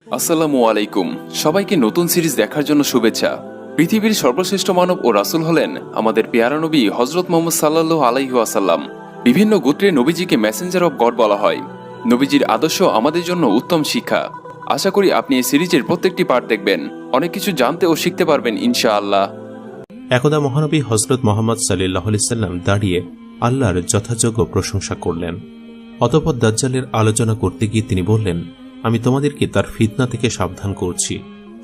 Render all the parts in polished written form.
আসসালামু আলাইকুম। সবাইকে নতুন সিরিজ দেখার জন্য শুভেচ্ছা। পৃথিবীর সর্বশ্রেষ্ঠ মানব ও রাসূল হলেন আমাদের পেয়ারা নবী হযরত মুহাম্মদ সাল্লাল্লাহু আলাইহি ওয়াসাল্লাম। বিভিন্ন গোত্রের নবীজিকে মেসেঞ্জার অব গড বলা হয়। নবীজির আদর্শ আমাদের জন্য উত্তম শিক্ষা। আশা করি আপনি এই সিরিজের প্রত্যেকটি পার্ট দেখবেন, অনেক কিছু জানতে ও শিখতে পারবেন ইনশাআল্লাহ। একদা মহানবী হযরত মুহাম্মদ সাল্লাল্লাহু আলাইহি সাল্লাম দাঁড়িয়ে আল্লাহর যথাযোগ্য প্রশংসা করলেন। অতঃপর দাজ্জালের আলোচনা করতে গিয়ে তিনি বললেন, আমি তোমাদেরকে তার ফিতনা থেকে সাবধান করছি।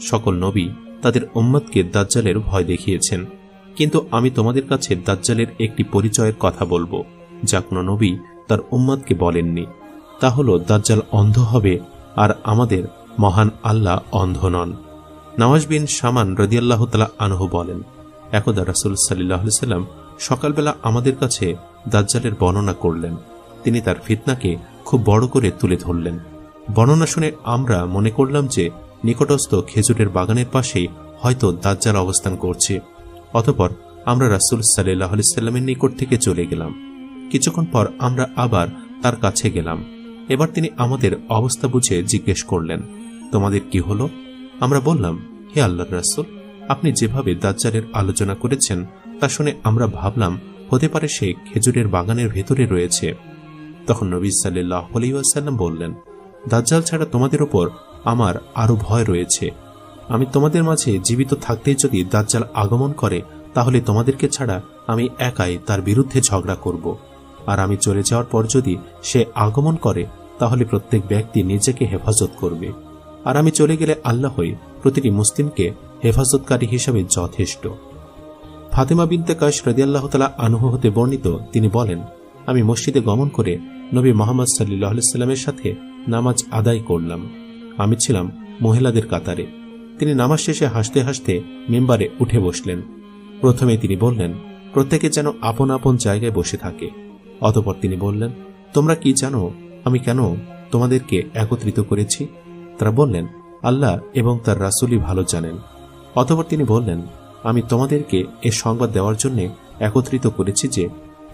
সকল নবী তাদের উম্মতকে দাজ্জালের ভয় দেখিয়েছেন, কিন্তু আমি তোমাদের কাছে দাজ্জালের একটি পরিচয়ের কথা বলবো যা কোনো নবী তার উম্মতকে বলেননি। তা হলো দাজ্জাল অন্ধ হবে, আর আমাদের মহান আল্লাহ অন্ধ নন। নওয়াজ বিন শামান রাদিয়াল্লাহু তাআলা আনহু বলেন, একদা রাসূল সাল্লাল্লাহু আলাইহি সাল্লাম সকালবেলা আমাদের কাছে দাজ্জালের বর্ণনা করলেন। তিনি তার ফিতনাকে খুব বড় করে তুলে ধরলেন। বর্ণনা শুনে আমরা মনে করলাম যে নিকটস্থ খেজুরের বাগানের পাশেই হয়তো দাজ্জাল অবস্থান করছে। অতঃপর আমরা রাসূল সাল্লাল্লাহু আলাইহি সাল্লামের নিকট থেকে চলে গেলাম। কিছুক্ষণ পর আমরা আবার তার কাছে গেলাম। এবার তিনি আমাদের অবস্থা বুঝে জিজ্ঞেস করলেন, তোমাদের কি হলো? আমরা বললাম, হে আল্লাহর রাসূল, আপনি যেভাবে দাজ্জালের আলোচনা করেছেন তা শুনে আমরা ভাবলাম হতে পারে সে খেজুরের বাগানের ভেতরে রয়েছে। তখন নবী সাল্লাল্লাহু আলাইহি ওয়াসাল্লাম বললেন, দাজ্জাল ছাড়া তোমাদের উপর আমার আরো ভয় রয়েছে। আমি তোমাদের মাঝে জীবিত থাকতেই যদি দাজ্জাল আগমন করে, তাহলে তোমাদেরকে ছাড়া আমি একাই তার বিরুদ্ধে ঝগড়া করব। আর আমি চলে যাওয়ার পর যদি সে আগমন করে, তাহলে প্রত্যেক ব্যক্তি নিজেকে হেফাজত করবে। আর আমি চলে গেলে আল্লাহই প্রতিটি মুসলিমকে হেফাজতকারী হিসাবে যথেষ্ট। ফাতেমা বিনতে কায়েস রাদিয়াল্লাহু তাআলা আনহু হতে বর্ণিত, তিনি বলেন, আমি মসজিদে গমন করে নবী মুহাম্মদ সাল্লাল্লাহু আলাইহি সাল্লামের সাথে নামাজ আদায় করলাম। আমি ছিলাম মহিলাদের কাতারে। তিনি নামাজ শেষে হাসতে হাসতে মিম্বারে উঠে বসলেন। প্রথমে তিনি বললেন, প্রত্যেকে যেন আপন আপন জায়গায় বসে থাকে। অতঃপর তিনি বললেন, তোমরা কি জানো আমি কেন তোমাদেরকে একত্রিত করেছি? তারা বললেন, আল্লাহ এবং তার রাসূলই ভালো জানেন। অতঃপর তিনি বললেন, আমি তোমাদেরকে এ সংবাদ দেওয়ার জন্য একত্রিত করেছি যে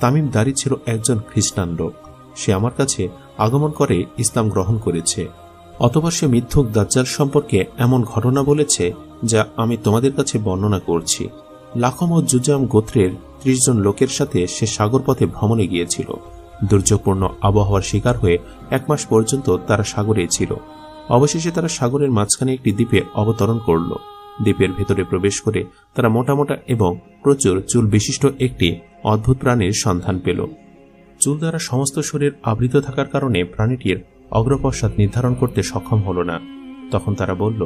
তামিম দারি ছিল একজন খ্রিস্টান লোক। সে আমার কাছে আগমন করে ইসলাম গ্রহণ করেছে। অতঃপর সে মিথ্যুক দাজ্জাল সম্পর্কে এমন ঘটনা বলেছে যা আমি তোমাদের কাছে বর্ণনা করছি। লাখম ও জুজাম গোত্রের ৩০ জন লোকের সাথে সে সাগর পথে ভ্রমণে গিয়েছিল। দুর্যোগপূর্ণ আবহাওয়ার শিকার হয়ে ১ মাস পর্যন্ত তারা সাগরে ছিল। অবশেষে তারা সাগরের মাঝখানে একটি দ্বীপে অবতরণ করল। দ্বীপের ভেতরে প্রবেশ করে তারা মোটা মোটা এবং প্রচুর চুল বিশিষ্ট একটি অদ্ভুত প্রাণীর সন্ধান পেল। চুল দ্বারা সমস্ত শরীর আবৃত থাকার কারণে প্রাণীটির অগ্রপশ্চাৎ নির্ধারণ করতে সক্ষম হল না। তখন তারা বলল,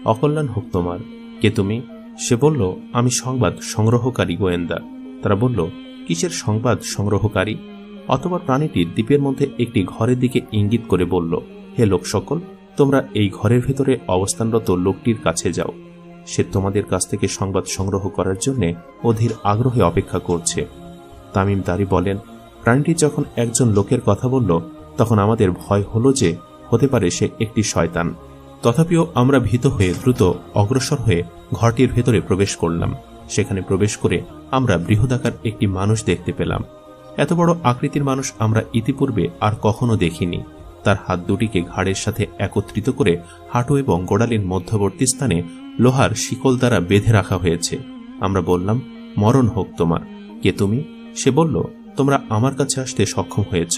অকল্যাণ হোক তোমার, কে তুমি? সে বলল, আমি সংবাদ সংগ্রহকারী গোয়েন্দা। তারা বলল, কিসের সংবাদ সংগ্রহকারী? অতঃপর প্রাণীটি দ্বীপের মধ্যে একটি ঘরের দিকে ইঙ্গিত করে বলল, হে লোক সকল, তোমরা এই ঘরের ভেতরে অবস্থানরত লোকটির কাছে যাও। সে তোমাদের কাছ থেকে সংবাদ সংগ্রহ করার জন্য অধীর আগ্রহে অপেক্ষা করছে। তামিম দারি বলেন, প্রাণীটি যখন একজন লোকের কথা বলল, তখন আমাদের ভয় হলো যে হতে পারে সে একটি শয়তান। তথাপিও আমরা ভীত হয়ে দ্রুত অগ্রসর হয়ে ঘরটির ভেতরে প্রবেশ করলাম। সেখানে প্রবেশ করে আমরা বৃহদাকার একটি মানুষ দেখতে পেলাম। এত বড় আকৃতির মানুষ আমরা ইতিপূর্বে আর কখনো দেখিনি। তার হাত দুটিকে ঘাড়ের সাথে একত্রিত করে হাঁটু এবং গোড়ালির মধ্যবর্তী স্থানে লোহার শিকল দ্বারা বেঁধে রাখা হয়েছে। আমরা বললাম, মরণ হোক তোমার, কে তুমি? সে বলল, তোমরা আমার কাছে আসতে সক্ষম হয়েছ,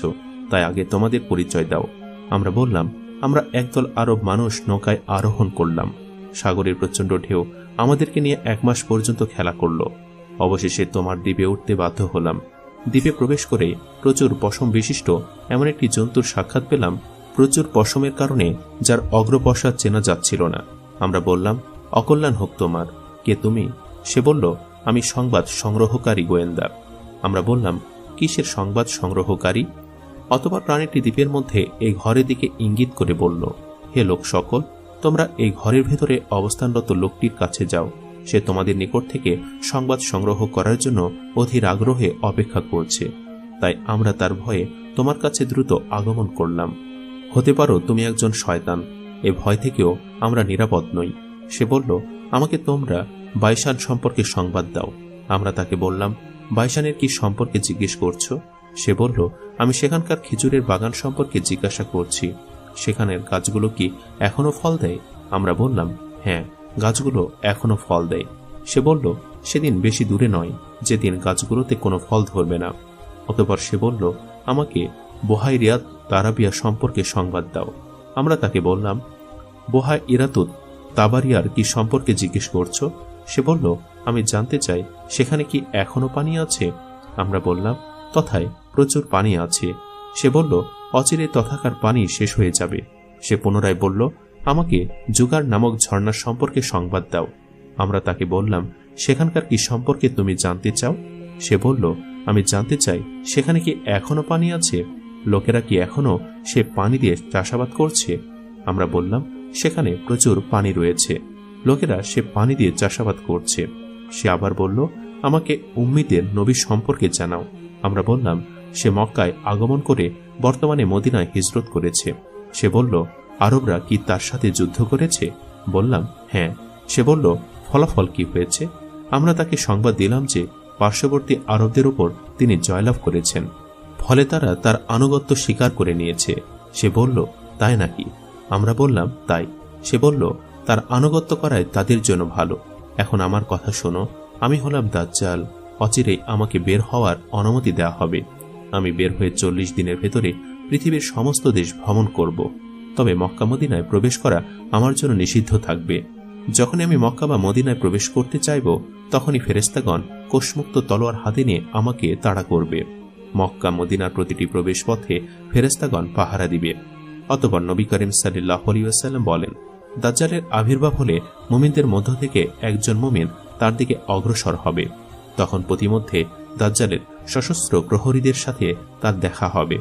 তাই আগে তোমাদের পরিচয় দাও। আমরা বললাম, আমরা একদল আরব মানুষ নৌকায় আরোহণ করলাম। সাগরের প্রচণ্ড ঢেউ আমাদেরকে নিয়ে ১ মাস পর্যন্ত খেলা করল। অবশেষে তোমার দ্বীপে উঠতে বাধ্য হলাম। দ্বীপে প্রবেশ করে প্রচুর পশম বিশিষ্ট এমন একটি জন্তুর সাক্ষাৎ পেলাম, প্রচুর পশমের কারণে যার অগ্রপশ্চাৎ চেনা যাচ্ছিল না। আমরা বললাম, অকল্যাণ হোক তোমার, কে তুমি? সে বলল, আমি সংবাদ সংগ্রহকারী গোয়েন্দা। আমরা বললাম, কিসের সংবাদ সংগ্রহকারী? অতঃপর প্রাণীটি দ্বীপের মধ্যে এই ঘরের দিকে ইঙ্গিত করে বলল, হে লোক সকল, তোমরা এই ঘরের ভেতরে অবস্থানরত লোকটির কাছে যাও। সে তোমাদের নিকট থেকে সংবাদ সংগ্রহ করার জন্য অধীর আগ্রহে অপেক্ষা করছে। তাই আমরা তার ভয়ে তোমার কাছে দ্রুত আগমন করলাম। হতে পারো তুমি একজন শয়তান, এ ভয় থেকেও আমরা নিরাপদ নই। সে বলল, আমাকে তোমরা বাইশান সম্পর্কে সংবাদ দাও। আমরা তাকে বললাম, বাইশানের কি সম্পর্কে জিজ্ঞেস করছো? সে বলল, আমি সেখানকার খেজুরের বাগান সম্পর্কে জিজ্ঞাসা করছি। সেখানের গাছগুলো কি এখনো ফল দেয়? আমরা বললাম, হ্যাঁ, গাছগুলো এখনো ফল দেয়। সে বলল, সেদিন বেশি দূরে নয় যেদিন গাছগুলোতে কোনো ফল ধরবে না। অতঃপর সে বলল, আমাকে বুহাইরিয়াত তারাবিয়া সম্পর্কে সংবাদ দাও। আমরা তাকে বললাম, বুহাইরাতুত তাবারিয়ার কি সম্পর্কে জিজ্ঞেস করছো? সে বলল, আমি জানতে চাই সেখানে কি এখনো পানি আছে? আমরা বললাম, তথায় প্রচুর পানি আছে। সে বলল, অচিরে তথাকার পানি শেষ হয়ে যাবে। সে পুনরায় বলল, আমাকে জুগার নামক ঝর্ণার সম্পর্কে সংবাদ দাও। আমরা তাকে বললাম, সেখানকার কি সম্পর্কে তুমি জানতে চাও? সে বলল, আমি জানতে চাই সেখানে কি এখনো পানি আছে? লোকেরা কি এখনো সে পানি দিয়ে চাষাবাদ করছে? আমরা বললাম, সেখানে প্রচুর পানি রয়েছে, লোকেরা সে পানি দিয়ে চাষাবাদ করছে। সে আবার বলল, আমাকে উম্মীদের নবী সম্পর্কে জানাও। আমরা বললাম, সে মক্কায় আগমন করে বর্তমানে মদিনায় হিজরত করেছে। সে বলল, আরবরা কি তার সাথে যুদ্ধ করেছে? বললাম, হ্যাঁ। সে বলল, ফলাফল কি হয়েছে? আমরা তাকে সংবাদ দিলাম যে পার্শ্ববর্তী আরবদের উপর তিনি জয়লাভ করেছেন, ফলে তারা তার আনুগত্য স্বীকার করে নিয়েছে। সে বলল, তাই নাকি? আমরা বললাম, তাই। সে বলল, তার আনুগত্য করায় তাদের জন্য ভালো। এখন আমার কথা শোনো, আমি হলাম দাজ্জাল। অচিরেই আমাকে বের হওয়ার অনুমতি দেওয়া হবে। আমি বের হয়ে 40 দিনের ভেতরে পৃথিবীর সমস্ত দেশ ভ্রমণ করব। তবে মক্কা মদিনায় প্রবেশ করা আমার জন্য নিষিদ্ধ থাকবে। যখনই আমি মক্কা বা মদিনায় প্রবেশ করতে চাইব, তখনই ফেরেশতাগণ কোষমুক্ত তলোয়ার হাতে নিয়ে আমাকে তাড়া করবে। মক্কা মদিনার প্রতিটি প্রবেশ পথে ফেরেশতাগণ পাহারা দিবে। অতঃপর নবী করিম সাল্লাল্লাহু আলাইহি ওয়াসাল্লাম বলেন, দাজ্জালের আবির্ভাব হলে মুমিনদের মধ্য থেকে একজন মুমিন তার দিকে অগ্রসর হবে। তখন প্রতিমধ্যে দাজ্জালের সশস্ত্র প্রহরীদের সাথে তার দেখা হবে।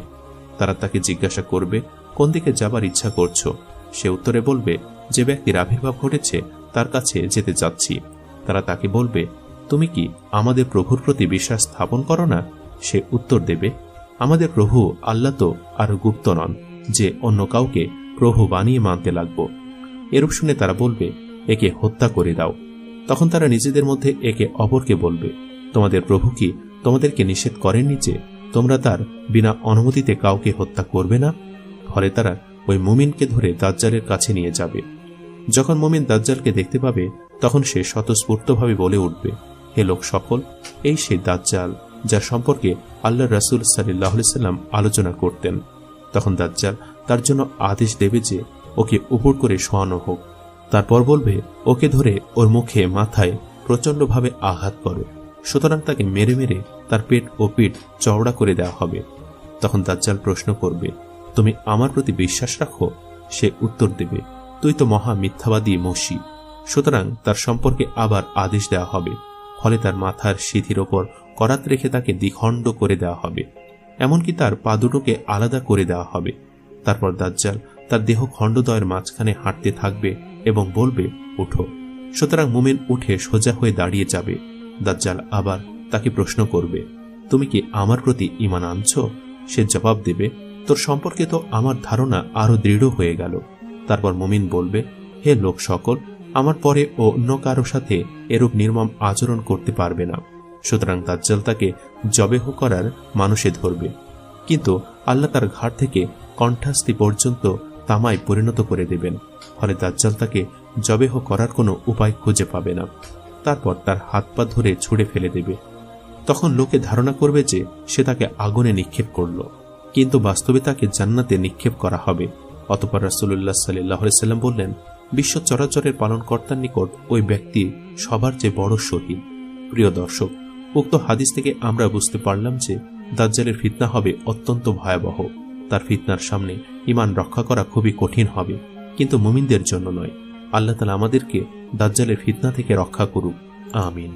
তারা তাকে জিজ্ঞাসা করবে, কোন দিকে যাবার ইচ্ছা করছো? সে উত্তরে বলবে, যে ব্যক্তির আবির্ভাব ঘটেছে তার কাছে যেতে চাচ্ছি। তারা তাকে বলবে, তুমি কি আমাদের প্রভুর প্রতি বিশ্বাস স্থাপন করো না? সে উত্তর দেবে, আমাদের প্রভু আল্লাহ তো আর গুপ্ত নন যে অন্য কাউকে প্রভু বানিয়ে মানতে লাগব। এরূপ শুনে তারা বলবে, একে হত্যা করে দাও। তখন তারা নিজেদের মধ্যে একে অপরকে বলবে, তোমাদের প্রভু কি তোমাদেরকে নিষেধ করেননি যে তোমরা তার বিনা অনুমতিতে কাউকে হত্যা করবে না? ফলে তারা ওই মুমিনকে ধরে দাজ্জালের কাছে নিয়ে যাবে। যখন মুমিন দাজ্জালকে দেখতে পাবে, তখন সে স্বতঃস্ফূর্তভাবে বলে উঠবে, হে লোক সকল, এই সেই দাজ্জাল যার সম্পর্কে আল্লাহ রাসূল সাল্লাল্লাহু আলাইহি ওয়াসাল্লাম আলোচনা করতেন। তখন দাজ্জাল তার জন্য আদেশ দেবে যে ওকে উপর করে শোয়ানো হোক। তারপর বলবে, ওকে ধরে ওর মুখে মাথায় প্রচণ্ডভাবে আঘাত করো। সুতরাং তাকে মেরে মেরে তার পেট ও পিঠ চওড়া করে দেওয়া হবে। তখন দাজ্জাল প্রশ্ন করবে, তুমি আমার প্রতি বিশ্বাস রাখো? সে উত্তর দেবে, তুই তো মহা মিথ্যাবাদী মসি। সুতরাং তার সম্পর্কে আবার আদেশ দেওয়া হবে। ফলে তার মাথার সিঁথির ওপর করাত রেখে তাকে দ্বিখণ্ড করে দেওয়া হবে, এমনকি তার পা দুটোকে আলাদা করে দেওয়া হবে। তারপর দাজ্জাল তার দেহ খণ্ডদ্বয়ের মাঝখানে হাঁটতে থাকবে এবং বলবে, উঠো। সুতরাং মুমিন উঠে সোজা হয়ে দাঁড়িয়ে যাবে। দাজ্জাল আবার তাকে প্রশ্ন করবে, তুমি কি আমার প্রতি ঈমান আনছো? সে জবাব দেবে, তোর সম্পর্কে তো আমার ধারণা আরো দৃঢ় হয়ে গেল। তারপর মুমিন বলবে, হে লোক সকল, আমার পরে ও অন্য কারো সাথে এরূপ নির্মম আচরণ করতে পারবে না। সুতরাং দাজ্জাল তাকে জবেহ করার মানুষে ধরবে, কিন্তু আল্লাহ তার ঘাড় থেকে কণ্ঠাস্থি পর্যন্ত তামায় পরিণত করে দেবেন। ফলে দাজ্জাল তাকে জবেহ করার কোনো উপায় খুঁজে পাবে না। তারপর তার হাত পা ধরে ছুঁড়ে ফেলে দেবে। তখন লোকে ধারণা করবে যে সে তাকে আগুনে নিক্ষেপ করল, কিন্তু বাস্তবে তাকে জান্নাতে নিক্ষেপ করা হবে। অতঃপর রাসূলুল্লাহ সাল্লাল্লাহু আলাইহি ওয়াসাল্লাম বললেন, বিশ্ব চরাচরের পালনকর্তার নিকট ওই ব্যক্তি সবার চেয়ে বড় শহীদ। প্রিয় দর্শক, উক্ত হাদিস থেকে আমরা বুঝতে পারলাম যে দাজ্জালের ফিতনা হবে অত্যন্ত ভয়াবহ। তার ফিতনার সামনে ঈমান রক্ষা করা খুবই কঠিন হবে, কিন্তু মুমিনদের জন্য নয়। আল্লাহ তাআলা আমাদেরকে দাজ্জালের ফিতনা থেকে রক্ষা করুক। আমিন।